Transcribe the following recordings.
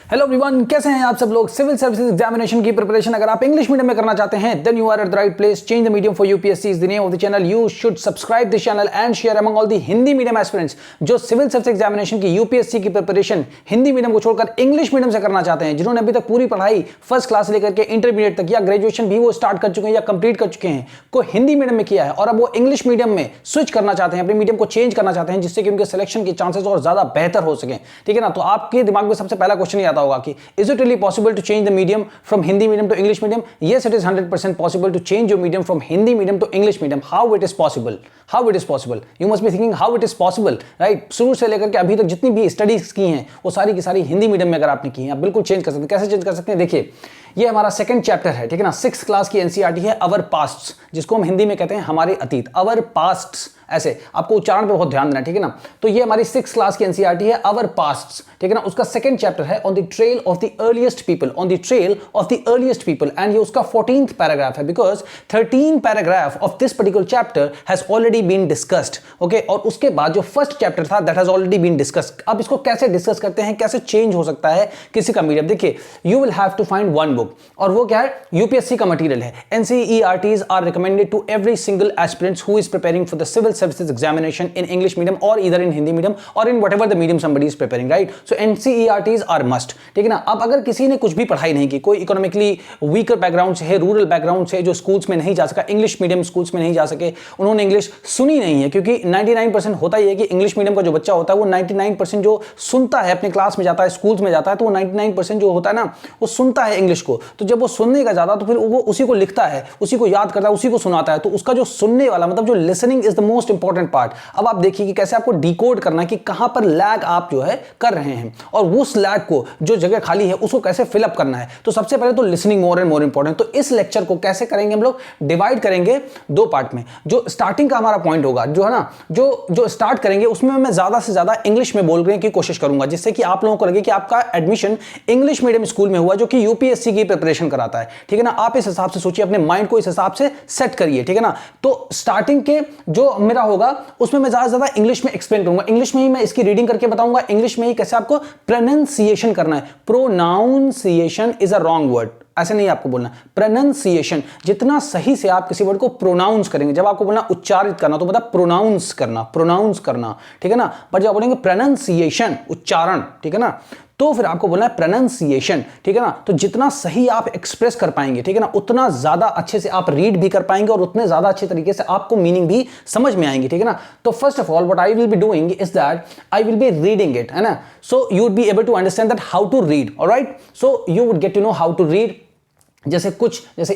Hello everyone, कैसे हैं आप सब लोग। सिविल सर्विसेज एग्जामिनेशन की प्रिपरेशन अगर आप इंग्लिश मीडियम में करना चाहते हैं then you are at the right place. Change the medium for UPSC is the name of the channel. You should subscribe this channel and share among all the Hindi medium aspirants जो civil service examination की UPSC की preparation Hindi medium को छोड़कर English medium से करना चाहते हैं, जिन्होंने अभी तक पूरी पढ़ाई फर्स्ट क्लास से लेकर के इंटरमीडिएट तक या ग्रेजुएशन भी वो स्टार्ट कर चुके हैं या कंप्लीट कर चुके हैं, को हिंदी मीडियम में किया है और अब वो इंग्लिश मीडियम में स्विच करना चाहते हैं, अपने मीडियम को चेंज करना चाहते हैं जिससे कि उनके सिलेक्शन के चांसेस और ज्यादा बेहतर हो सके। ठीक है ना। तो आपके दिमाग में सबसे पहला क्वेश्चन ये आता होगा कि is it really possible to change the medium from Hindi medium to English medium? Yes, it is 100% possible to change your medium from Hindi medium to English medium. How it is possible? How it is possible? You must be thinking how it is possible, right? शुरू से लेकर के अभी तक जितनी भी studies की हैं वो सारी की सारी हिंदी मीडियम में अगर आपने की हैं, आप बिल्कुल चेंज कर सकते हैं। कैसे चेंज कर सकते हैं? देखिए, ये हमारा सेकंड चैप्टर है, ठीक है ना। 6th क्लास की एनसीईआरटी है अवर पास्ट्स, जिसको हम हिंदी में कहते हैं हमारे अतीत। अवर पास्ट्स, ऐसे आपको उच्चारण पे बहुत ध्यान देना, ठीक है ना। तो ये हमारी 6th क्लास की एनसीईआरटी है अवर पास्ट्स, ठीक है ना। उसका सेकंड चैप्टर है on the trail of the earliest people, on the trail of the earliest people, and ये उसका 14th पैराग्राफ है because 13 paragraph of this particular chapter has already been discussed. Okay, और उसके बाद जो फर्स्ट चैप्टर था that has already been discussed. अब इसको कैसे डिस्कस करते हैं, कैसे चेंज हो सकता है किसी का मीडियम। देखिए, you will have to find one book, और वो क्या है? यूपीएससी का मटेरियल है। NCERTs are recommended to every single aspirant who is preparing for the civil services examination in English medium or either in Hindi medium or in whatever the medium somebody is preparing, right? So NCERTs are must, ठीक है ना। अब अगर किसी ने कुछ भी पढ़ाई नहीं की, कोई इकोनॉमिकली वीकर बैकग्राउंड से है, रूरल बैकग्राउंड से, जो स्कूल्स में नहीं जा सका, इंग्लिश मीडियम स्कूल्स में नहीं जा सके, उन्होंने इंग्लिश सुनी नहीं है, क्योंकि 99% होता ही है कि इंग्लिश मीडियम का जो बच्चा होता है वो 99% जो सुनता है, अपने क्लास में जाता है, स्कूल्स में जाता है, तो वो 99% जो होता है ना वो सुनता है इंग्लिश को। तो जब वो सुनने का ज्यादा तो फिर वो उसी को लिखता है, उसी को याद करता है, उसी को सुनाता है। तो उसका जो सुनने वाला मतलब जो listening is the most important part. अब आप देखिए कि कैसे आपको डिकोड करना है कि कहां पर लैग आप जो है कर रहे हैं, और उस लैग को, जो जगह खाली है, उसको कैसे फिलअप करना है। तो सबसे पहले तो listening more and more important. तो इस लेक्चर को कैसे करेंगे हम लोग? डिवाइड करेंगे दो पार्ट में। जो स्टार्टिंग का हमारा पॉइंट होगा, जो है ना, जो स्टार्ट करेंगे उसमें मैं ज्यादा से ज्यादा इंग्लिश में बोलने की कोशिश करूंगा, जिससे कि आप लोगों को लगे कि आपका एडमिशन इंग्लिश मीडियम स्कूल में हुआ जो कि यूपीएससी की प्रिपरेशन कराता है। ठीक है ना। आप इस हिसाब से सोचिए, अपने माइंड को इस हिसाब से सेट करिए, ठीक है ना। तो स्टार्टिंग के जो मेरा होगा उसमें मैं ज्यादा इंग्लिश में एक्सप्लेन करूंगा, इंग्लिश में ही मैं इसकी रीडिंग करके बताऊंगा, इंग्लिश में ही कैसे आपको प्रोनाउंसिएशन करना है। Pronunciation is a wrong word, ऐसे नहीं आपको बोलना। प्रोनाउंसिएशन, जितना सही से आप किसी वर्ड को प्रोनाउंस करेंगे, जब आपको बोलना उच्चारित करना तो मतलब प्रोनाउंस करना, ठीक है ना। पर जब बोलेंगे प्रोनाउंसिएशन, उच्चारण, ठीक है ना, तो फिर आपको बोलना है प्रोनाउंसिएशन, ठीक है ना। तो जितना सही आप एक्सप्रेस कर पाएंगे, ठीक है ना, उतना ज्यादा अच्छे से आप रीड भी कर पाएंगे और उतने ज्यादा अच्छे तरीके से आपको मीनिंग भी समझ में आएंगे, ठीक है ना। तो first of all what I will be doing is that I will be reading it, है ना। So you would be able to understand that how to read, alright. So you would get to know how to read. जैसे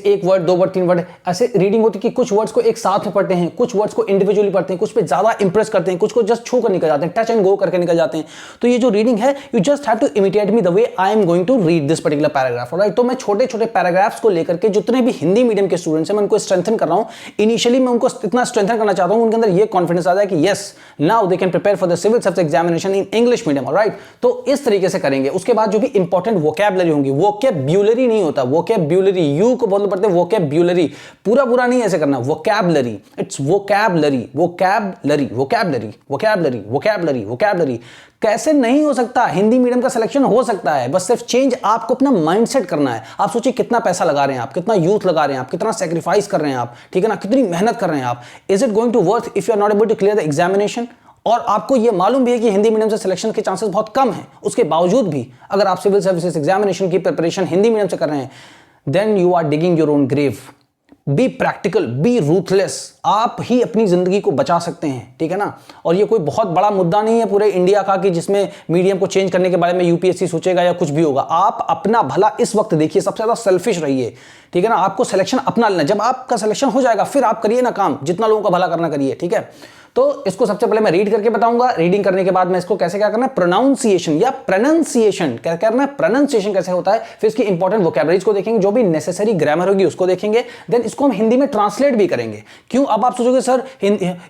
एक word, दो word, तीन word, ऐसे reading होती है कि कुछ वर्ड्स को एक साथ में पढ़ते हैं, कुछ वर्ड्स को इंडिविजुअली पढ़ते हैं, कुछ पे ज्यादा इंप्रेस करते हैं, कुछ को जस्ट छू कर निकल जाते हैं, टच एंड गो करके निकल जाते हैं। तो ये जो रीडिंग है, you just have to imitate me the way I am going to read this particular paragraph, alright. तो मैं छोटे छोटे पैराग्राफ्स को लेकर के जितने भी हिंदी मीडियम के स्टूडेंट्स हैं मैं उनको स्ट्रेंथन कर रहा हूं। इनिशियली मैं उनको इतना स्ट्रेंथन करना चाहता हूं उनके अंदर ये कॉन्फिडेंस आ जाए कि yes, now they can prepare for the civil service examination in English medium, alright. तो इस तरीके से करेंगे। उसके बाद जो भी इंपॉर्टेंट वोकैबुलरी होंगी, वोकैब्युलरी नहीं होता, वोकैब्युलरी, यू को बोलते पड़ते वोकैब्युलरी, पूरा नहीं ऐसे करना, vocabulary, it's vocabulary, vocabulary, vocabulary, vocabulary, vocabulary, vocabulary. कैसे नहीं हो सकता? हिंदी मीडियम का सिलेक्शन हो सकता है, बस सिर्फ चेंज आपको अपना माइंडसेट करना है। आप सोचिए कितना पैसा लगा रहे हैं आप, कितना यूथ लगा रहे हैं आप, कितना सैक्रिफाइस कर रहे हैं आप, ठीक है ना, कितनी मेहनत कर रहे हैं आप। Is it going to worth if you are not able to clear the examination? और आपको यह मालूम भी है कि हिंदी मीडियम से सिलेक्शन के चांसेस बहुत कम हैं, उसके बावजूद भी अगर आप सिविल सर्विसेज एग्जामिनेशन की प्रिपरेशन हिंदी मीडियम से कर रहे हैं, then you are digging your own grave. Be practical, be ruthless. आप ही अपनी जिंदगी को बचा सकते हैं, ठीक है ना। और ये कोई बहुत बड़ा मुद्दा नहीं है पूरे इंडिया का कि जिसमें मीडियम को चेंज करने के बारे में यूपीएससी सोचेगा या कुछ भी होगा। आप अपना भला इस वक्त देखिए, सबसे ज्यादा सेल्फिश रहिए, ठीक है ना। आपको सिलेक्शन अपना लेना, जब आपका सिलेक्शन हो जाएगा फिर आप करिए ना काम, जितना लोगों का भला करना करिए, ठीक है। तो इसको सबसे पहले मैं रीड करके बताऊंगा, रीडिंग करने के बाद मैं इसको कैसे क्या करना है, प्रोनाउंसिएशन या प्रोनाउंसिएशन क्या करना है, प्रोनाउंसिएशन कैसे होता है, फिर इसकी इंपॉर्टेंट वोकैबुलरीज को देखेंगे, जो भी नेसेसरी ग्रामर होगी उसको देखेंगे, देन इसको हम हिंदी में ट्रांसलेट भी करेंगे। क्यों? अब आप सोचोगे सर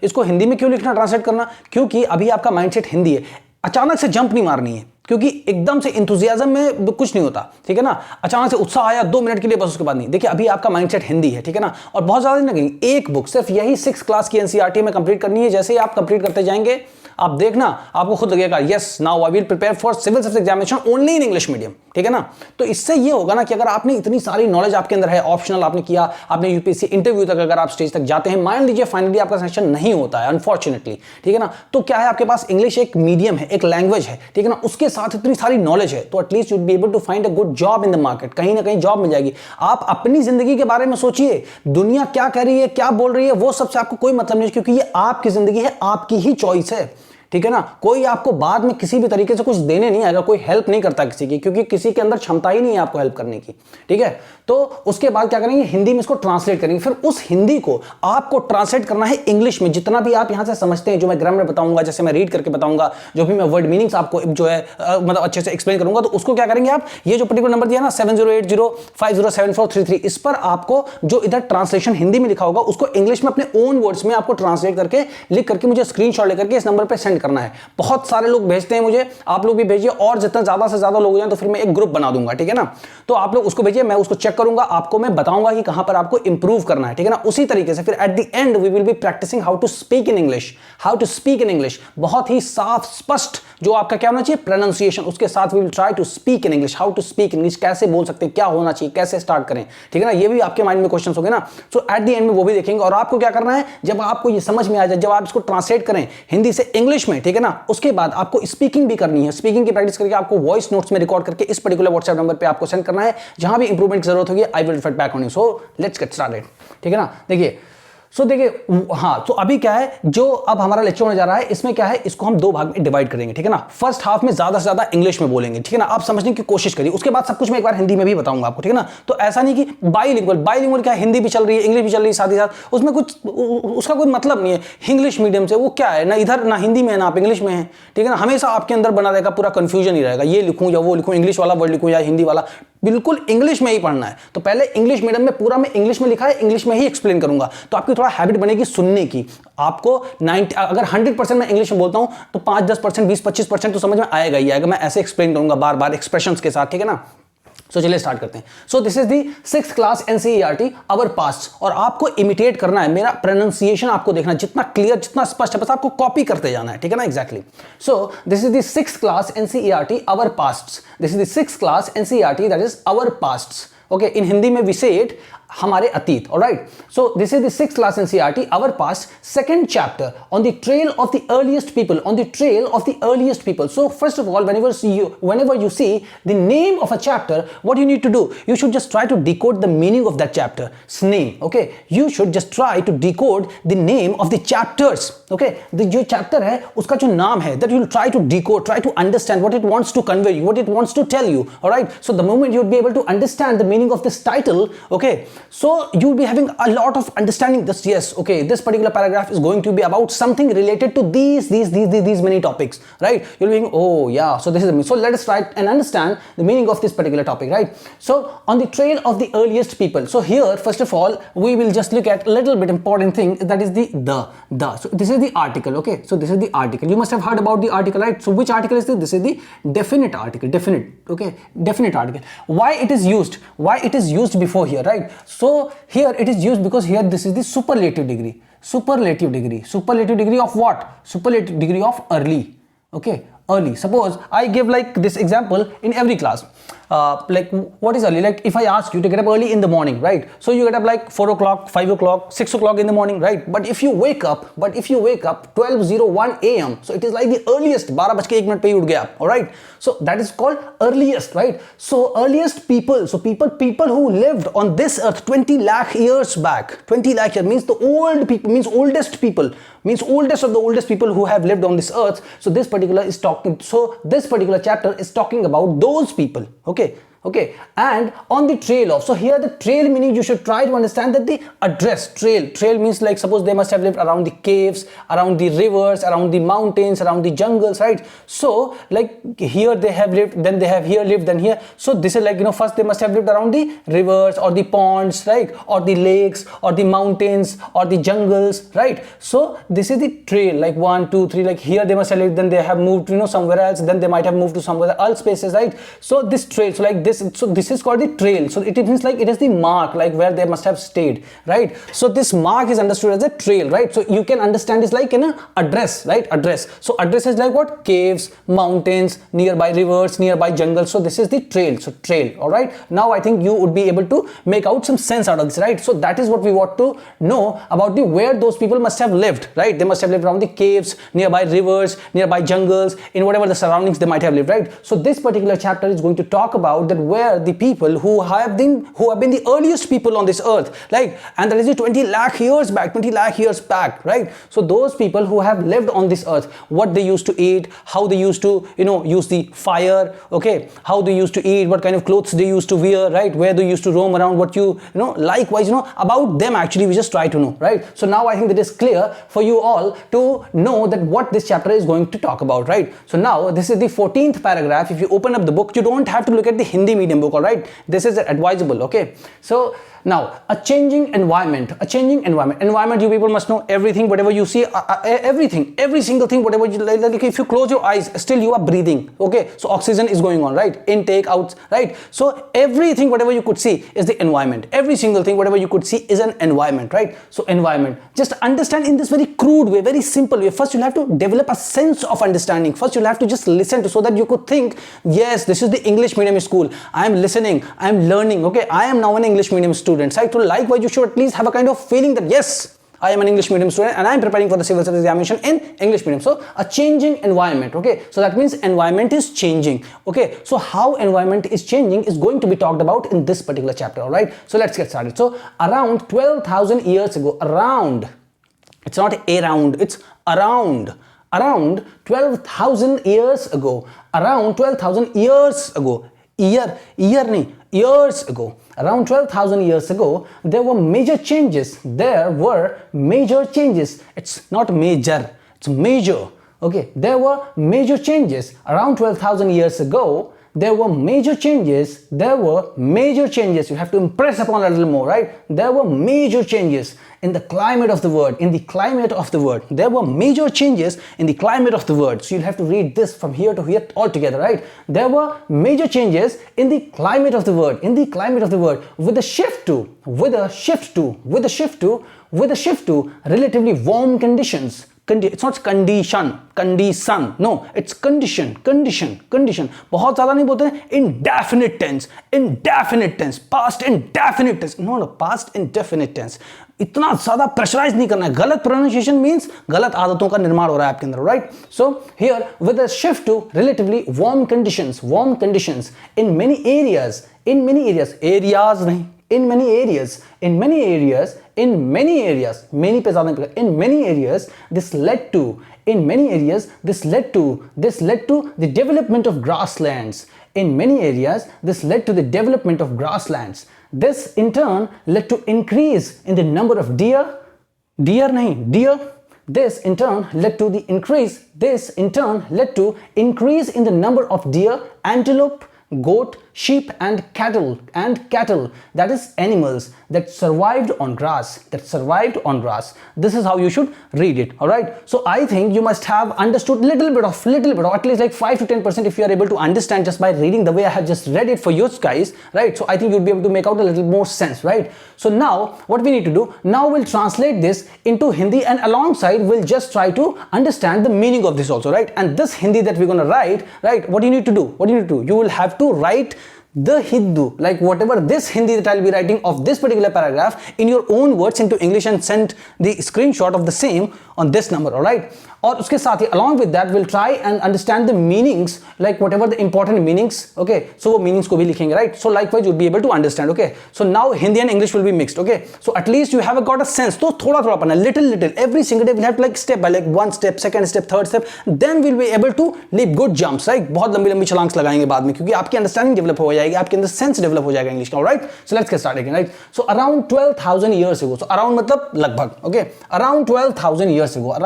इसको हिंदी में क्यों लिखना, ट्रांसलेट करना? क्योंकि अभी आपका माइंडसेट हिंदी है, अचानक से जंप नहीं मारनी है, क्योंकि एकदम से इंथुजियाज्म में कुछ नहीं होता, ठीक है ना। अचानक से उत्साह आया 2 मिनट के लिए, बस उसके बाद नहीं। देखिए अभी आपका माइंडसेट हिंदी है, ठीक है ना, और बहुत ज्यादा नहीं लगेंगे। एक बुक सिर्फ यही 6th क्लास की एनसीईआरटी में कंप्लीट करनी है। जैसे ही आप कंप्लीट करते जाएंगे आप देखना, आपको खुद लगेगा yes now I will prepare for civil service examination only in English medium, ठीक है ना। तो इससे ये होगा ना कि अगर आपने इतनी सारी नॉलेज आपके अंदर है, ऑप्शनल आपने किया, आपने यूपीएससी इंटरव्यू तक अगर आप स्टेज तक जाते हैं, मान लीजिए फाइनली आपका सिलेक्शन नहीं होता है अनफॉर्चुनेटली, ठीक है ना, तो क्या है आपके पास इंग्लिश एक मीडियम है, एक लैंग्वेज है, ठीक है ना, उसके साथ इतनी सारी नॉलेज है, तो at least you be able to find a good job in the market, कहीं ना कहीं जॉब मिल जाएगी। आप अपनी जिंदगी के बारे में सोचिए, दुनिया क्या कह रही है, क्या बोल रही है, वो सबसे आपको कोई मतलब नहीं, क्योंकि ये आपकी जिंदगी है, आपकी ही चॉइस है, ठीक है ना। कोई आपको बाद में किसी भी तरीके से कुछ देने नहीं आएगा, कोई हेल्प नहीं करता किसी की, क्योंकि किसी के अंदर क्षमता ही नहीं है आपको हेल्प करने की, ठीक है। तो उसके बाद क्या करेंगे, हिंदी में इसको ट्रांसलेट करेंगे, फिर उस हिंदी को आपको ट्रांसलेट करना है इंग्लिश में। जितना भी आप यहां से समझते हैं, जो मैं ग्रामर बताऊंगा, जैसे मैं रीड करके बताऊंगा, जो भी मैं वर्ड मीनिंग्स आपको जो है मतलब अच्छे से एक्सप्लेन करूंगा, तो उसको क्या करेंगे आप, ये जो पर्टिकुलर नंबर दिया ना 7080507433, इस पर आपको जो इधर ट्रांसलेशन हिंदी में लिखा होगा उसको इंग्लिश में अपने ओन वर्ड्स में आपको ट्रांसलेट करके लिख करके मुझे स्क्रीनशॉट लेकर के इस नंबर पर सेंड करना है। बहुत सारे लोग भेजते हैं मुझे, आप लोग भी भेजिए, और जितना ज्यादा से ज्यादा लोग हो जाए तो फिर मैं एक ग्रुप बना दूंगा, ठीक है ना। तो आप लोग उसको भेजिए, मैं उसको चेक करूंगा, आपको मैं बताऊंगा कि कहां पर आपको इंप्रूव करना है, ठीक है ना। उसी तरीके से फिर at the end we will be practising how to speak in English, how to speak in English, बहुत ही साफ स्पष्ट जो आपका क्या होना चाहिए प्रोनाउंसिएशन, उसके साथ we will try to speak in English, how to speak English, कैसे बोल सकते हैं, क्या होना चाहिए, कैसे स्टार्ट करें, ठीक है ना। ये भी आपके माइंड में क्वेश्चंस होंगे ना, सो एट द एंड में वो भी देखेंगे। और आपको क्या करना है, जब आपको ये समझ में आ जाए, जब आप इसको ट्रांसलेट करें हिंदी से इंग्लिश में, ठीक है ना, उसके बाद आपको स्पीकिंग भी करनी है। स्पीकिंग की प्रैक्टिस करके आपको वॉइस नोट्स में रिकॉर्ड करके इस पर्टिकुलर व्हाट्सएप नंबर पे आपको सेंड करना है। जहां भी इंप्रूवमेंट की जरूरत होगी I will refer back on you. So let's get started, ठीक है ना। देखिए हाँ, तो अभी क्या है, जो अब हमारा लेक्चर होने जा रहा है, इसमें क्या है, इसको हम दो भाग में डिवाइड करेंगे, ठीक है ना। फर्स्ट हाफ में ज्यादा से ज्यादा इंग्लिश में बोलेंगे, ठीक है ना, आप समझने की कोशिश करिए, उसके बाद सब कुछ मैं एक बार हिंदी में भी बताऊंगा आपको, ठीक है ना। तो ऐसा नहीं कि बाइलिंगुअल क्या, हिंदी भी चल रही है, इंग्लिश भी चल रही है, साथ ही साथ उसमें कुछ उसका कोई मतलब नहीं है। इंग्लिश मीडियम से वो क्या है ना, इधर ना हिंदी में है ना आप इंग्लिश में है, ठीक है ना, हमेशा आपके अंदर बना रहेगा, पूरा कंफ्यूजन ही रहेगा, ये लिखूं या वो लिखूं, इंग्लिश वाला वर्ड लिखूं या हिंदी वाला, बिल्कुल इंग्लिश में ही पढ़ना है। तो पहले इंग्लिश मीडियम में पूरा मैं इंग्लिश में लिखा है, इंग्लिश में ही एक्सप्लेन करूंगा, तो आपकी थोड़ा हैबिट बनेगी सुनने की। आपको 90 अगर 100% मैं इंग्लिश में बोलता हूं तो 5-10%, 20-25% तो समझ में आएगा ही आएगा, मैं ऐसे एक्सप्लेन करूंगा बार बार एक्सप्रेशंस के साथ, ठीक है ना। सो चलिए स्टार्ट करते हैं। सो this is the 6th class NCERT our past, और आपको इमिटेट करना है, मेरा प्रोनाउंसिएशन आपको देखना जितना क्लियर, जितना स्पष्ट है, बस आपको कॉपी करते जाना है, ठीक है ना, exactly. So this is the 6th class NCERT our past, this is the 6th class NCERT that is our past, okay. In Hindi में वी से इट हमारे अतीत, alright. So this is the 6th class NCERT our past, second chapter on the trail of the earliest people, on the trail of the earliest people. So first of all, whenever you see the name of a chapter, what you need to do, you should just try to decode the meaning of that chapter's name, okay. You should just try to decode the name of the chapters, okay. the जो chapter है उसका जो नाम है, that you will try to decode, try to understand what it wants to convey you, what it wants to tell you, all right. So the moment you will be able to understand the meaning of this title, okay, so you will be having a lot of understanding this, yes, okay, this particular paragraph is going to be about something related to these many topics, right. You'll be thinking, oh yeah, so this is the meaning. So let us try and understand the meaning of this particular topic, right. So on the trail of the earliest people, so here first of all we will just look at a little bit important thing, that is the so this is the article, okay. So this is the article, you must have heard about the article, right. So which article is this? This is the definite article, definite, okay, definite article. Why it is used, why it is used before here, right. So here it is used because here this is the superlative degree, superlative degree of what? Superlative degree of early, okay, early. Suppose I give like this example in every class, like what is early, like if I ask you to get up early in the morning, right, so you get up like 4 o'clock, 5 o'clock, 6 o'clock in the morning, right. But if you wake up 12:01 AM, so it is like the earliest, 12:01 पे ही उठ गया, all right. So that is called earliest, right. So earliest people, so people who lived on this earth 20 lakh years back, 20 lakh years means the old people, means oldest people, means oldest of the oldest people who have lived on this earth. So this particular chapter is talking about those people, okay. And on the trail of, so here the trail meaning you should try to understand that the address, trail means like suppose they must have lived around the caves, around the rivers, around the mountains, around the jungles, right. So like here they have lived, then they have here lived, then here. So this is like, you know, first they must have lived around the rivers or the ponds, right, or the lakes or the mountains or the jungles, right. So this is the trail, like 1 2 3, like here they must have lived, then they have moved, you know, somewhere else, then they might have moved to somewhere else places, right. So this trail, so like this this is called the trail. So it means like it is the mark, like where they must have stayed, right? So this mark is understood as a trail, right? So you can understand it's like in an address, right? Address. So address is like what? Caves, mountains, nearby rivers, nearby jungles. So this is the trail. So trail. All right. Now I think you would be able to make out some sense out of this, right? So that is what we want to know about the where those people must have lived, right? They must have lived around the caves, nearby rivers, nearby jungles, in whatever the surroundings they might have lived, right? So this particular chapter is going to talk about that where the people who have been the earliest people on this earth, like, and that is the 20 lakh years back, right? So those people who have lived on this earth, what they used to eat, how they used to, use the fire, okay, how they used to eat, what kind of clothes they used to wear, right, where they used to roam around, what likewise, about them actually we just try to know, right? So now I think that is clear for you all to know that what this chapter is going to talk about, right? So now this is the 14th paragraph. If you open up the book, you don't have to look at the Hindi medium book, all right? This is advisable, okay? So now, a changing environment, environment, you people must know everything, whatever you see, everything, every single thing, whatever you like, if you close your eyes, still you are breathing, okay? So oxygen is going on, right? Intake, out, right? So everything, whatever you could see is the environment. Every single thing, whatever you could see is an environment, right? So environment, just understand in this very crude way, very simple way. First, you'll have to develop a sense of understanding. First, you'll have to just listen to, so that you could think, yes, this is the English medium school. I am listening, I am learning, okay? I am now an English medium student. Right? So likewise, you should at least have a kind of feeling that yes, I am an English medium student and I am preparing for the civil service examination in English medium. So a changing environment, okay? So that means environment is changing, okay? So how environment is changing is going to be talked about in this particular chapter, all right? So let's get started. So around 12,000 years ago, it's not around, it's around 12,000 years ago, years ago, around 12,000 years ago, there were major changes. It's not major, it's major. Okay, there were major changes. Around 12,000 years ago, there were major changes. You have to impress upon a little more, right? There were major changes in the climate of the world. There were major changes in the climate of the world. So you'll have to read this from here to here all together, right? There were major changes in the climate of the world. With a shift to relatively warm conditions. It's not condition, no, it's condition. बहुत ज़्यादा नहीं बोलते हैं indefinite tense, past indefinite tense, no, past indefinite tense. इतना ज़्यादा pressurise नहीं करना है. गलत प्रोनाउंसिएशन मीन्स गलत आदतों का निर्माण हो रहा है आपके अंदर, right? So here with a shift to relatively warm conditions in many areas, this led to the development of grasslands. This in turn led to increase in the number of deer. This in turn led to increase in the number of deer, antelope, goat, sheep and cattle, that is animals that survived on grass. This is how you should read it, all right? So I think you must have understood little bit of at least like 5 to 10% if you are able to understand just by reading the way I have just read it for you guys, right? So I think you'll be able to make out a little more sense, right? So now what we need to do, now we'll translate this into Hindi and alongside we'll just try to understand the meaning of this also, right? And this Hindi that we're going to write, right, what do you need to do? You will have to write the Hindu, like whatever this Hindi that I'll be writing of this particular paragraph in your own words into English and send the screenshot of the same on this number, all right? और उसके साथ ही along with that we'll try and understand the meanings, like whatever the important meanings, okay? So वो meanings को भी लिखेंगे, right? So likewise you'll be able to understand, okay? So now Hindi and English will be mixed, okay? So at least you have got a sense. तो थोड़ा पढ़ना, little every single day we'll have to like step by like one step, second step, third step, then we'll be able to leap good jumps, right? बहुत लंबी छलांग लगाएंगे बाद में, क्योंकि आपकी understanding develop हो जाएगी, आपके अंदर sense develop हो जाएगा English का, alright? So let's get started again, right? So around 12,000 years ago, so around मतलब लगभग, okay? Around 12,000 years ago,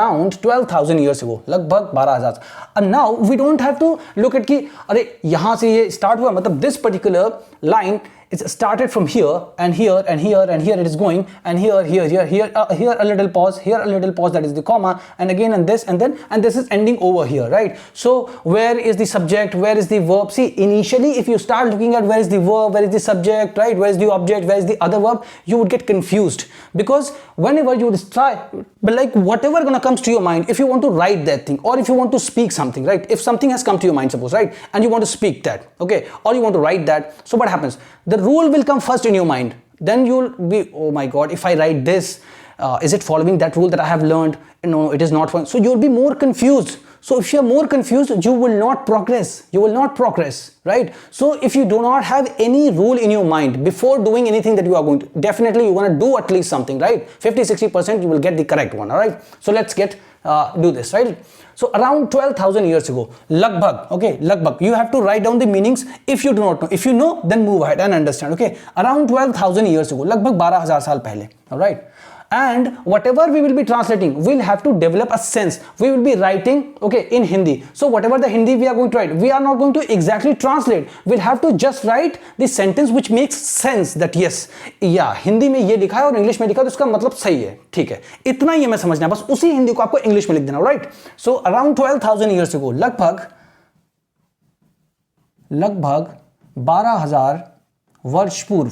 लगभग 12,000. And now we don't have to look at कि अरे यहाँ से ये start हुआ, मतलब this particular line it's started from here and here and here and here it is going, and here a little pause, here a little pause, that is the comma, and again and this, and then and this is ending over here, right? So where is the subject, where is the verb? See, initially if you start looking at where is the verb, where is the subject, right, where is the object, where is the other verb, you would get confused, because whenever you would try, but like whatever gonna comes to your mind, if you want to write that thing, or if you want to speak something, right, if something has come to your mind, suppose, right, and you want to speak that, okay, or you want to write that, so what happens? The rule will come first in your mind, then you'll be, oh my god, if I write this, is it following that rule that I have learned? No, it is not. So you'll be more confused. So if you're more confused, you will not progress. You will not progress, right? So if you do not have any rule in your mind before doing anything that you are going to, definitely you want to do at least something, right? 50-60% you will get the correct one, all right? So let's do this, right? So around 12,000 years ago, lagbhag, okay, lagbhag, you have to write down the meanings if you do not know. If you know, then move ahead and understand, okay? Around 12,000 years ago, lagbhag 12,000 saal pehle, all right? And whatever we will be translating, we'll have to develop a sense. We will be writing, okay, in Hindi. So whatever the Hindi we are going to write, we are not going to exactly translate. We'll have to just write the sentence which makes sense, that yes, yeah, Hindi में ये लिखा है और English में लिखा है तो इसका मतलब सही है, ठीक है, इतना ही हमें समझना है, बस उसी हिंदी को आपको English में लिख देना, right? So around 12,000 years ago, लगभग 12,000 वर्ष पूर्व,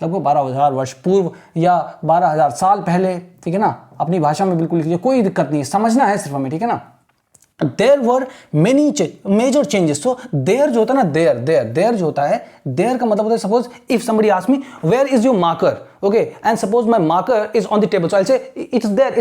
लगभग 12,000 वर्ष पूर्व या 12,000 साल पहले, ठीक है ना, अपनी भाषा में बिल्कुल लिखिए, कोई दिक्कत नहीं है, समझना है सिर्फ हमें, ठीक है ना। There were many major changes. So there जो होता है ना, there जो होता है, there का मतलब होता है, suppose if somebody asks me where is your marker, okay, and suppose my marker is on the table, so I'll say it's there,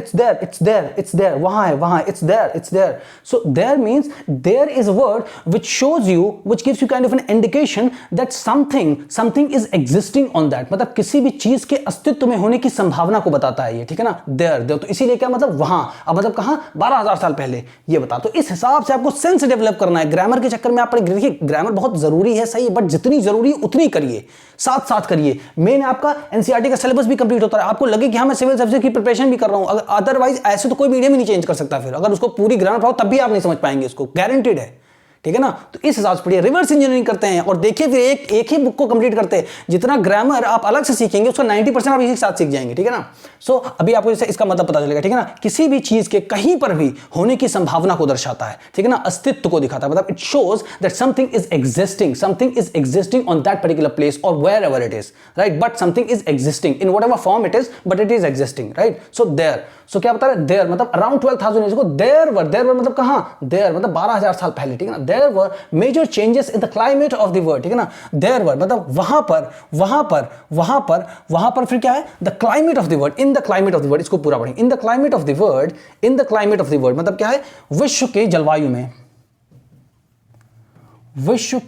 वहाँ है, it's there. So there means there is a word which shows you, which gives you kind of an indication that something is existing on that, मतलब किसी भी चीज के अस्तित्व में होने की संभावना को बताता है ये, ठीक है ना, there, तो इसीलिए क्या मतलब वहां, अब मतलब कहां, 12,000 साल पहले, ये बता। तो इस हिसाब से आपको सेंस डेवलप करना है। ग्रामर के चक्कर में आप पढ़े, देखिए ग्रामर बहुत जरूरी है, सही है, बट जितनी जरूरी उतनी करिए, साथ साथ करिए। मेन आपका एनसीईआरटी का सिलेबस भी कंप्लीट होता है, आपको लगे कि हाँ मैं सिविल सर्विसेज की प्रिपरेशन भी कर रहा हूं, अगर अदरवाइज ऐसे तो कोई मीडियम ही नहीं चेंज कर सकता, फिर अगर उसको पूरी ग्रामर पढ़ाओ तब भी आप नहीं समझ पाएंगे इसको, गारंटेड है, ठीक है ना। तो इस हिसाब से पढ़िए। रिवर्स इंजीनियरिंग करते हैं और देखिए फिर एक ही बुक को कंप्लीट करते हैं, जितना ग्रामर आप अलग से सीखेंगे उसका 90% आप इसी के साथ सीख जाएंगे, ठीक है ना। सो अभी आपको जैसे इसका मतलब पता चलेगा, ठीक है ना, किसी भी चीज के कहीं पर भी होने की संभावना को दर्शाता है, ठीक है ना, अस्तित्व को दिखाता है, मतलब it shows that something is existing on that particular place और wherever it is, right, but something is existing in whatever form it is, but it is existing, right. So there, so क्या बता रहे, there मतलब around 12,000 years को, there were मतलब कहां, there मतलब 12,000 साल पहले, ठीक है ना। There were major changes in the climate of the world, ठीक है ना। देयर वर मतलब वहां पर फिर क्या है, the climate of the world, in the climate of the world, इसको पूरा पढ़ेंगे, इन the climate of the world, in the climate of the world मतलब क्या है, विश्व के जलवायु में, विश्व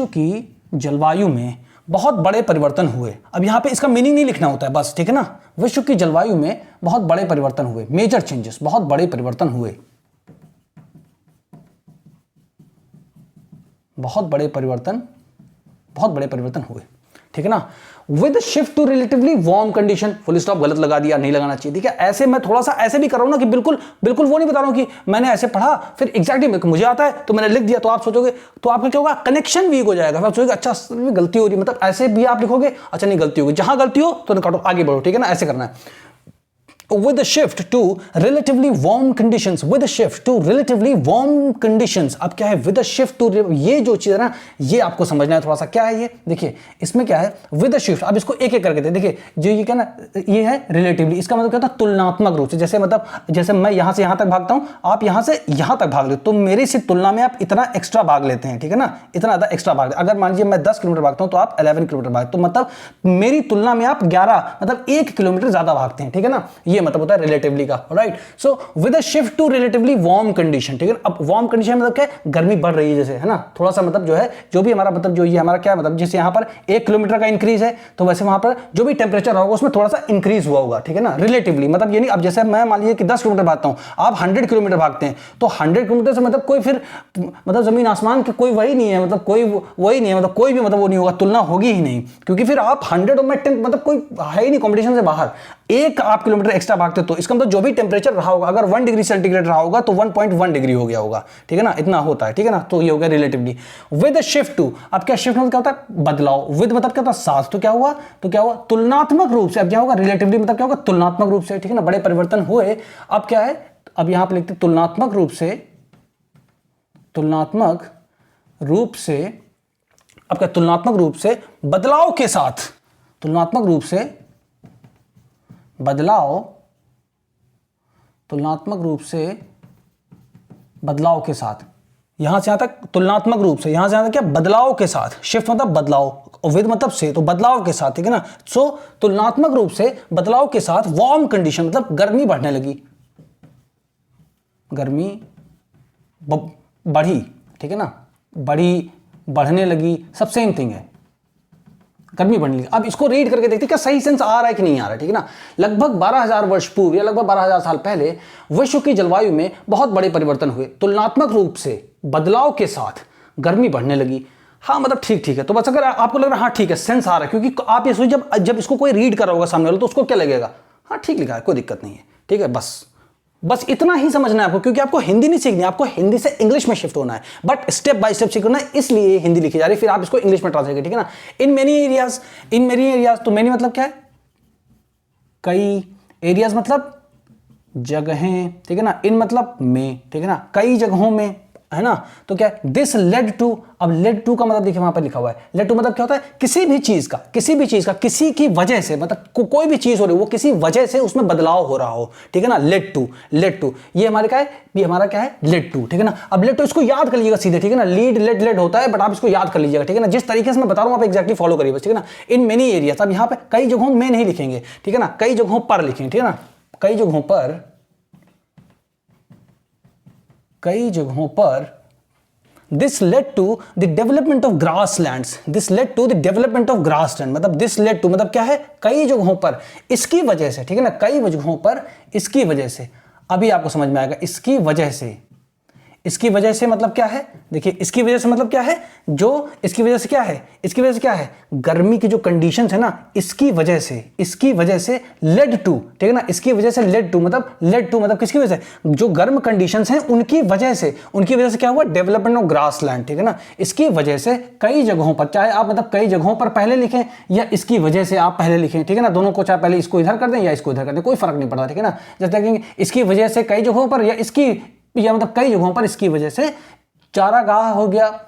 की जलवायु में बहुत बड़े परिवर्तन हुए। अब यहां पे इसका मीनिंग नहीं लिखना होता है बस, ठीक है ना। विश्व की जलवायु में बहुत बड़े परिवर्तन हुए, मेजर चेंजेस, बहुत बड़े परिवर्तन हुए, बहुत बड़े परिवर्तन हुए, ठीक है ना। With shift to relatively warm condition, full stop गलत लगा दिया, नहीं लगाना चाहिए, ठीक है। ऐसे मैं थोड़ा सा ऐसे भी कर रहा हूं ना कि बिल्कुल वो नहीं बता रहा हूं कि मैंने ऐसे पढ़ा फिर एग्जैक्टली मुझे आता है तो मैंने लिख दिया, तो आप सोचोगे, तो आपका क्या होगा, कनेक्शन वीक हो जाएगा, आप सोचोगे अच्छा गलती हो रही, मतलब ऐसे भी आप लिखोगे, अच्छा नहीं गलती होगी, जहां गलती हो तो काटो, आगे बढ़ो, ठीक है ना, ऐसे करना है। With a shift to relatively warm conditions, with a shift to relatively warm conditions, अब क्या है, with a shift to, ये जो चीज है ना, ये आपको समझना है थोड़ा सा, क्या है ये, देखिए इसमें क्या है, with a shift, अब इसको एक एक करके देखिए, जो ये क्या ना, ये है relatively, इसका मतलब क्या होता है, तुलनात्मक रूप से, जैसे मतलब जैसे मैं यहां से यहां तक भागता हूं, आप यहां से यहां तक भाग लेते, तो मेरे से तुलना में आप इतना एक्स्ट्रा भाग लेते हैं, ठीक है ना, इतना ज्यादा एक्स्ट्रा भाग। अगर मान लीजिए मैं 10 किलोमीटर भागता हूं तो आप 11 किलोमीटर भागते, तो मतलब मेरी तुलना में आप 11 मतलब 1 किलोमीटर ज्यादा भागते हैं, ठीक है ना, ये मतलब होता है रिलेटिवली का, right. So with a shift to relatively warm condition, ठीक है। अब वार्म कंडीशन मतलब क्या है, गर्मी बढ़ रही है जैसे, है ना, थोड़ा सा मतलब जो है, जो भी हमारा मतलब जो ये हमारा क्या मतलब, जैसे यहां पर 1 किलोमीटर का इंक्रीज है तो वैसे वहां पर जो भी टेंपरेचर होगा उसमें थोड़ा सा इंक्रीज हुआ होगा, ठीक है ना, रिलेटिवली, मतलब ये नहीं, अब जैसे मैं मान लीजिए कि 10 किलोमीटर भागता हूं, आप 100 किलोमीटर भागते हैं, तो 100 किलोमीटर से मतलब कोई फिर मतलब जमीन आसमान के कोई वही नहीं है, मतलब कोई वही नहीं है, मतलब कोई भी मतलब वो नहीं होगा, तुलना होगी ही नहीं, क्योंकि फिर आप 100 और मैं 10 मतलब कोई है ही नहीं, कॉम्पिटिशन से बाहर। 1 आप किलोमीटर एक्स्ट्रा भागते तो इसका मतलब जो भी टेम्परेचर रहा होगा, अगर 1 डिग्री सेंटीग्रेड रहा होगा तो 1.1 डिग्री हो गया होगा, ठीक है ना, इतना होता है, ठीक है ना, तो ये हो गया रिलेटिवली। विद शिफ्ट टू, अब क्या शिफ्ट मतलब क्या होता है, बदलाव, विद मतलब क्या होता है, साथ, तो क्या हुआ, तुलनात्मक रूप से, अब क्या होगा, रिलेटिवली मतलब क्या होगा, तुलनात्मक रूप से, ठीक है ना, बड़े परिवर्तन हुए। अब क्या है, अब यहां पर लिखते तुलनात्मक रूप से, अब क्या, तुलनात्मक रूप से बदलाव के साथ, तुलनात्मक रूप से बदलाव के साथ, यहां से यहां तक तुलनात्मक रूप से, यहां से यहां तक क्या, बदलाव के साथ, शिफ्ट मतलब बदलाव, विद मतलब से, तो बदलाव के साथ, ठीक है ना। सो तुलनात्मक रूप से बदलाव के साथ वार्म कंडीशन मतलब गर्मी बढ़ने लगी, गर्मी बढ़ी, ठीक है ना, बढ़ने लगी, सब सेम थिंग है, गर्मी बढ़ने लगी। अब इसको रीड करके देखते हैं क्या सही सेंस आ रहा है कि नहीं आ रहा है, ठीक है ना। लगभग 12,000 वर्ष पूर्व या लगभग 12,000 साल पहले विश्व की जलवायु में बहुत बड़े परिवर्तन हुए, तुलनात्मक रूप से बदलाव के साथ गर्मी बढ़ने लगी। हाँ मतलब ठीक है, तो बस अगर आपको लग रहा है हाँ ठीक है सेंस आ रहा है, क्योंकि आप ये सोचिए जब इसको कोई रीड कर रहा होगा सामने वाला तो उसको क्या लगेगा, हाँ ठीक लिखा है, कोई दिक्कत नहीं है, ठीक है, बस इतना ही समझना है आपको, क्योंकि आपको हिंदी नहीं सीखनी है, आपको हिंदी से इंग्लिश में शिफ्ट होना है, बट स्टेप बाय स्टेप सीखना है, इसलिए हिंदी लिखी जा रही है, फिर आप इसको इंग्लिश में ट्रांसलेट करेंगे, ठीक है ना। इन मेनी एरियाज, तो मेनी मतलब क्या है, कई, एरियाज मतलब जगहें, ठीक है ना, इन मतलब में, ठीक है ना, कई जगहों में, है ना। तो क्या है, दिस लेड टू, अब लेड टू का मतलब देखिए वहां पर लिखा हुआ है, लेड टू मतलब क्या होता है, किसी भी चीज का किसी की वजह से, मतलब कोई भी चीज हो रही है वो किसी वजह से उसमें बदलाव हो रहा हो, ठीक है ना, लेड टू, ये हमारे क्या है, ये हमारा क्या है, लेड टू, ठीक है ना। अब लेड टू इसको याद कर लीजिएगा सीधे, ठीक है ना, लीड लेड होता है, बट आप इसको याद कर लीजिएगा, ठीक है ना, जिस तरीके से मैं बता रहा हूं आप एक्जैक्टली फॉलो करिए बस, ठीक है ना। इन मेनी एरियाज, अब यहां पे कई जगहों में नहीं लिखेंगे, ठीक है ना, कई जगहों पर लिखेंगे, ठीक है ना, कई जगहों पर This led to the development of grasslands. मतलब this led to मतलब क्या है, कई जगहों पर, इसकी वजह से, ठीक है ना, कई जगहों पर इसकी वजह से, अभी आपको समझ में आएगा, इसकी वजह से मतलब क्या है, देखिए इसकी वजह से मतलब क्या है, जो इसकी वजह से क्या है, गर्मी की जो कंडीशंस है ना, इसकी वजह से लेड टू, ठीक है ना, इसकी वजह से लेड टू मतलब किसकी वजह से, जो गर्म कंडीशंस हैं उनकी वजह से क्या हुआ, डेवलपमेंट ऑफ ग्रासलैंड, ठीक है ना। इसकी वजह से कई जगहों पर, चाहे आप मतलब कई जगहों पर पहले लिखें या इसकी वजह से आप पहले लिखें, ठीक है ना, दोनों को, चाहे पहले इसको इधर कर दें या इसको इधर कर दें, कोई फर्क नहीं पड़ता, ठीक है ना। जैसे कि इसकी वजह से कई जगहों पर या मतलब कई जगहों पर इसकी वजह से चारागाह हो गया,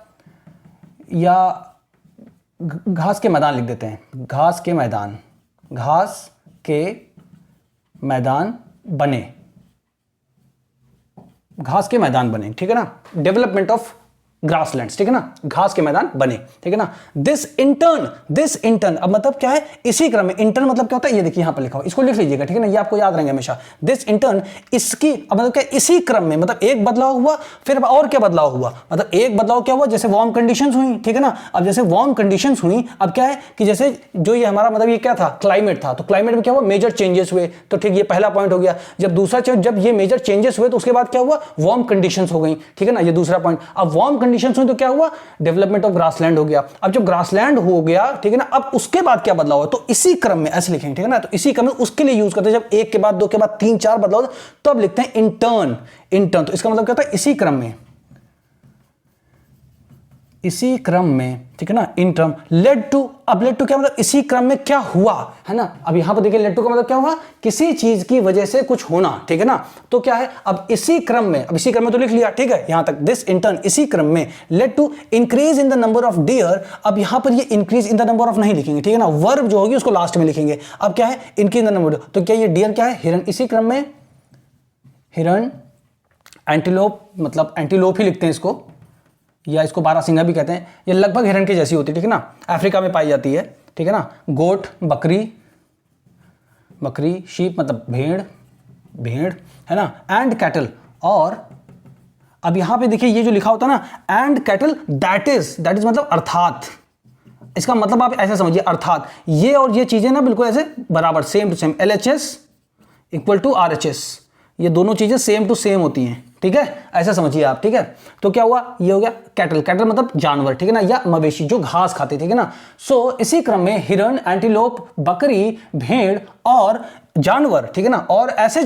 या घास के मैदान लिख देते हैं, घास के मैदान बने, ठीक है ना, डेवलपमेंट ऑफ ग्रासलैंड्स, ठीक है ना, घास के मैदान बने, ठीक है ना। दिस इंटर्न अब मतलब क्या है, इसी क्रम में, इंटर्न मतलब क्या होता है, ये देखिए यहां पर लिखा हुआ, इसको लिख लीजिएगा, ठीक है ना, ये आपको याद रहेंगे हमेशा। दिस इंटर्न, इसकी, अब मतलब क्या, इसी क्रम में, मतलब एक बदलाव हुआ, फिर और क्या बदलाव हुआ, मतलब एक बदलाव क्या हुआ, जैसे वार्म कंडीशंस हुई, ठीक है ना। अब जैसे वार्म कंडीशंस हुई, अब क्या है कि जैसे जो ये हमारा मतलब ये क्या था, क्लाइमेट था, तो क्लाइमेट में क्या हुआ, मेजर चेंजेस हुए, तो ठीक, ये पहला पॉइंट हो गया। जब ये मेजर चेंजेस हुए तो उसके बाद क्या हुआ, वार्म कंडीशंस हो गई, ठीक है ना, ये दूसरा पॉइंट। अब वार्म कंडीशंस हुई तो क्या हुआ, डेवलपमेंट ऑफ ग्रासलैंड हो गया। अब जब ग्रासलैंड हो गया, ठीक है ना, अब उसके बाद क्या बदलाव हुआ, तो इसी क्रम में ऐसे लिखेंगे, ठीक है ना, तो इसी क्रम में उसके लिए यूज करते हैं, जब एक के बाद दो के बाद तीन चार बदलाव तो अब लिखते हैं इंटर्न। तो इसका मतलब क्या होता है, इसी क्रम में, ठीक है ना, इन टर्म लेड टू। अब लेड टू क्या मतलब, इसी क्रम में क्या हुआ, है ना। अब यहां पर देखिए लेड टू का मतलब क्या हुआ, किसी चीज की वजह से कुछ होना, ठीक है ना। तो क्या है, अब इसी क्रम में तो लिख लिया, ठीक है, यहां तक दिस इंटर्न, इसी क्रम में led to increase in the number of deer. अब यहां पर ये increase in the number of नहीं लिखेंगे, ठीक है ना, वर्ब जो होगी उसको लास्ट में लिखेंगे। अब क्या है, इंक्रीज इन द नंबर, तो क्या ये डियर क्या है, हिरन। इसी क्रम में हिरन, एंटीलोप, मतलब एंटीलोप ही लिखते हैं इसको, या इसको बारहसिंगा भी कहते हैं। ये लगभग हिरन की जैसी होती है, ठीक है ना, अफ्रीका में पाई जाती है, ठीक है ना। गोट, बकरी, शीप मतलब भेड़, है ना, एंड कैटल। और अब यहां पे देखिए ये जो लिखा होता है ना, एंड कैटल, दैट इज मतलब अर्थात, इसका मतलब आप ऐसे समझिए, अर्थात ये और ये चीजें ना बिल्कुल ऐसे बराबर, same to same, LHS equal to RHS, ये दोनों चीजें सेम टू सेम होती हैं, ठीक है, ऐसा समझिए आप। ठीक है, तो क्या हुआ, ये हो गया कैटल, कैटल मतलब जानवर, ठीक है ना, या मवेशी जो घास खाते, ठीक है ना। सो इसी क्रम में हिरण, एंटीलोप, बकरी, भेड़ और जानवर, ठीक है ना, और ऐसे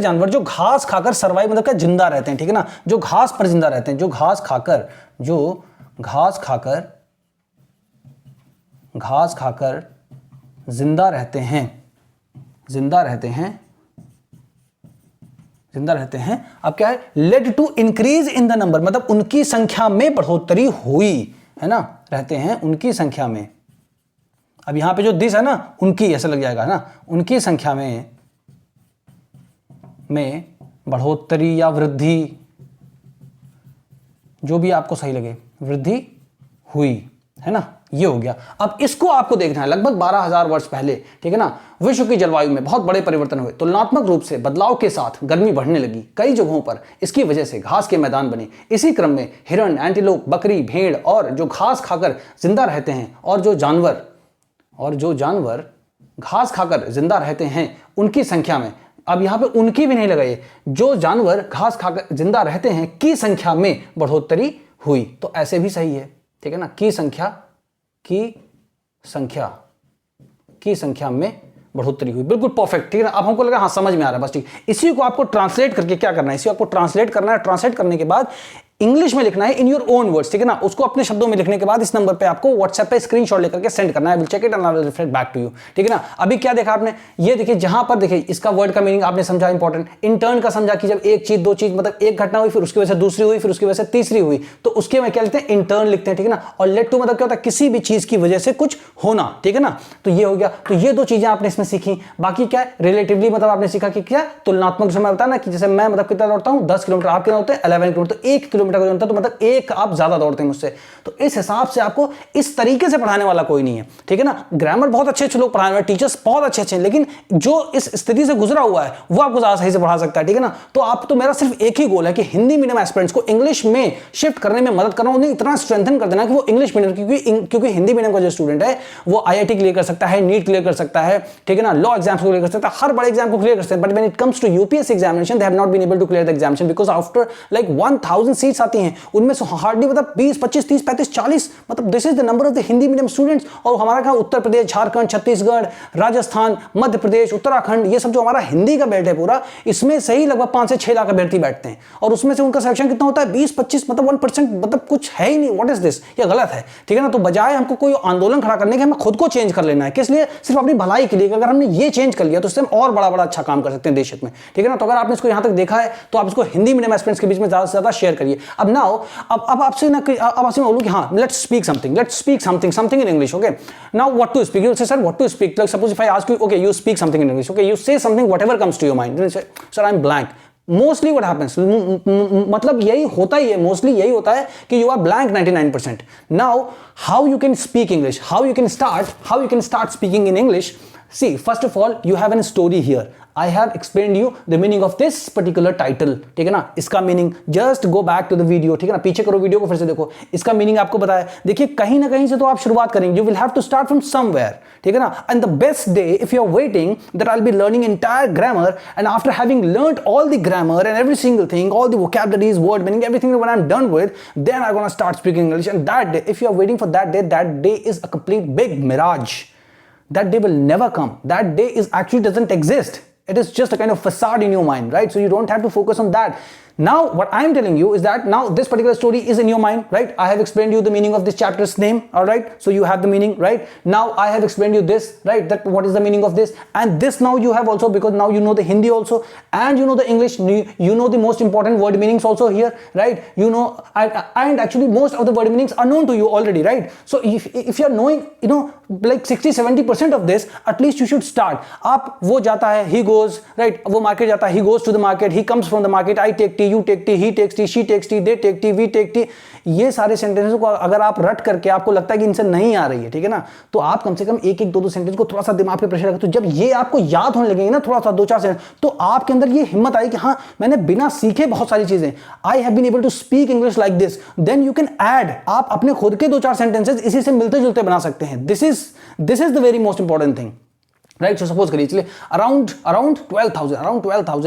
जानवर जो घास खाकर सर्वाइव मतलब क्या जिंदा रहते हैं, ठीक है ना, जो घास पर जिंदा रहते हैं, जो घास खाकर जिंदा रहते हैं। अब क्या है, led to increase in the number, मतलब उनकी संख्या में बढ़ोतरी हुई, है ना, रहते हैं उनकी संख्या में। अब यहां पे जो दिस है ना, उनकी ऐसा लग जाएगा ना, उनकी संख्या में बढ़ोतरी या वृद्धि, जो भी आपको सही लगे, वृद्धि हुई, है ना, ये हो गया। अब इसको आपको देखना है, लगभग 12,000 वर्ष पहले, ठीक है ना, विश्व की जलवायु में बहुत बड़े परिवर्तन हुए। तुलनात्मक रूप से बदलाव के साथ गर्मी बढ़ने लगी कई जगहों पर, इसकी वजह से घास के मैदान बने। इसी क्रम में हिरण, एंटीलोप, बकरी, भेड़ और जो घास खाकर जिंदा रहते हैं, और जो जानवर घास खाकर जिंदा रहते हैं, उनकी संख्या में, अब यहां पे उनकी भी नहीं लगाइए, जो जानवर घास खाकर जिंदा रहते हैं की संख्या में बढ़ोतरी हुई, तो ऐसे भी सही है, ठीक है ना, की संख्या में बढ़ोतरी हुई, बिल्कुल परफेक्ट, ठीक है ना। अब हमको लगा हाँ समझ में आ रहा है, बस ठीक। इसी को आपको ट्रांसलेट करके क्या करना है, इसी को आपको ट्रांसलेट करना है। ट्रांसलेट करने के बाद इंग्लिश में लिखना है इन योर ओन वर्ड्स, ठीक है ना, उसको अपने शब्दों में लिखने के बाद इस नंबर पे आपको व्हाट्सएप पे स्क्रीनशॉट लेकर के सेंड करना है। Will check it and I will reflect back to you, ठीक है ना। अभी क्या देखा आपने, ये देखिए, जहां पर देखिए इसका वर्ड का मीनिंग आपने समझा, इंपॉर्टेंट। इंटर्न का समझा कि जब एक चीज, दो चीज, मतलब एक घटना हुई, फिर उसकी वजह से दूसरी हुई, फिर उसकी वजह से तीसरी हुई, तो उसके में क्या लिखते हैं, इंटर्न लिखते हैं, ठीक है ना। और लेट टू मतलब क्या होता है, किसी भी चीज की वजह से कुछ होना, ठीक है ना। तो ये हो गया, तो ये दो चीजें आपने इसमें सीखी। बाकी क्या है, रिलेटिवली मतलब आपने सीखा कि क्या तुलनात्मक, समय बताया ना कि जैसे मैं मतलब कितना दौड़ता हूं 10 किलोमीटर, आप कितना होते हैं 11 किलोमीटर, तो 1 किलोमीटर का जो होता है, तो मतलब एक आप ज्यादा दौड़ते हैं मुझसे। तो इस हिसाब से आपको इस तरीके से पढ़ाने वाला कोई नहीं है, ठीक है ना। ग्रामर बहुत अच्छे लोग पढ़ाने वाले, टीचर्स बहुत अच्छे हैं, लेकिन जो इस स्थिति से गुजरा हुआ है वो आपको ज्यादा सही से पढ़ा सकता है, ठीक है ना। तो आप, तो मेरा सिर्फ एक ही गोल है कि हिंदी मीडियम एस्पिरेंट्स को इंग्लिश में शिफ्ट करने में मदद करना, उन्हें इतना स्ट्रेंथन कर देना कि वो इंग्लिश मीडियम, क्योंकि हिंदी मीडियम का जो स्टूडेंट है वो IIT क्लियर कर सकता है, नीट क्लियर कर सकता है, ठीक है ना, लॉ एग्जाम्स को क्लियर कर सकता है, हर बड़े एग्जाम को क्लियर कर सकता है। But when it comes to UPSC examination, they have not been able to clear the examination because after like 1000 seats आती हैं, उनमें से हार्डली मतलब 20, 25, 30, 35, 40, मतलब this is the number of the Hindi medium students. और हमारा कहा उत्तर प्रदेश, झारखंड, छत्तीसगढ़, राजस्थान, मध्य प्रदेश, उत्तराखंड, ये सब जो हमारा हिंदी का बेल्ट है पूरा, इसमें सही लगभग 5 से 6 लाख अभ्यर्थी बैठते हैं, और उसमें से उनका सिलेक्शन कितना होता है, 20-25, मतलब 1%, मतलब कुछ है ही नहीं। व्हाट इज दिस, ये गलत है, ठीक है ना। तो बजाय हमको कोई आंदोलन खड़ा करने के, हमें खुद को चेंज कर लेना है। किस लिए, सिर्फ अपनी भलाई के लिए। अगर हमने ये चेंज कर लिया तो उससे हम और बड़ा अच्छा काम कर सकते हैं देश में, ठीक है ना। तो अगर आपने इसको यहां तक देखा है तो आप इसको हिंदी मीडियम एस्पिरेंट्स के बीच में ज्यादा से ज्यादा शेयर करिए। अब नाउ, अब आपसे ना, अब आपसे बोलूं कि हाँ, let's speak something in English, okay? Now what to speak? You say, sir, what to speak? Like suppose if I ask you, okay, you speak something in English, okay, you say something, whatever comes to your mind. Then you say, sir, I'm blank. Mostly what happens, मतलब यही होता ही है, mostly यही होता है कि you are blank 99%. Now, how you can speak English? How you can start speaking in English? See, first of all, you have a story here. I have explained you the meaning of this particular title, ठीक है ना। इसका meaning, just go back to the video, ठीक है ना, पीछे करो video को, फिर से देखो, इसका मीनिंग आपको बताया। देखिए, कहीं ना कहीं से तो आप शुरुआत करेंगे, you will have to start from somewhere, ठीक है ना। And the best day, if you are waiting that I'll be learning entire grammar, and after having learned all the grammar and every single thing, all the vocabularies, word meaning, everything that when I'm done with, then I'm gonna start speaking English. And that day, if you are waiting for that day is a complete big mirage. That day will never come. That day is actually doesn't exist. It is just a kind of facade in your mind, right? So you don't have to focus on that. Now, what I am telling you is that now this particular story is in your mind, right? I have explained you the meaning of this chapter's name, all right? So you have the meaning, right? Now I have explained you this, right? That what is the meaning of this, and this now you have also, because now you know the Hindi also, and you know the English, you know the most important word meanings also here, right? You know, and actually most of the word meanings are known to you already, right? So if you are knowing, you know, like 60-70% of this, at least you should start. आप वो जाता है, he goes, right? वो market जाता है, he goes to the market, he comes from the market, I take tea, you take tea, he takes tea, she takes tea, they take tea, we take tea. ये सारे sentences को अगर आप रट करके आपको लगता है कि इनसे नहीं आ रही है, ठीक है ना, तो आप कम से कम एक एक दो सेंटेंस को थोड़ा सा दिमाग पे प्रेशर रखें। तो जब ये आपको याद होने लगेंगे ना, थोड़ा सा 2-4 सेंटेंस, तो आपके अंदर ये हिम्मत आई कि हाँ, मैंने बिना सीखे बहुत सारी चीजें, I have been able to speak English like this, then you can add, आप अपने खुद के 2-4 सेंटेंसेस इसी से मिलते जुलते बना सकते हैं। This is the very most important thing, right. So suppose करिए, चलिए अराउंड 12,000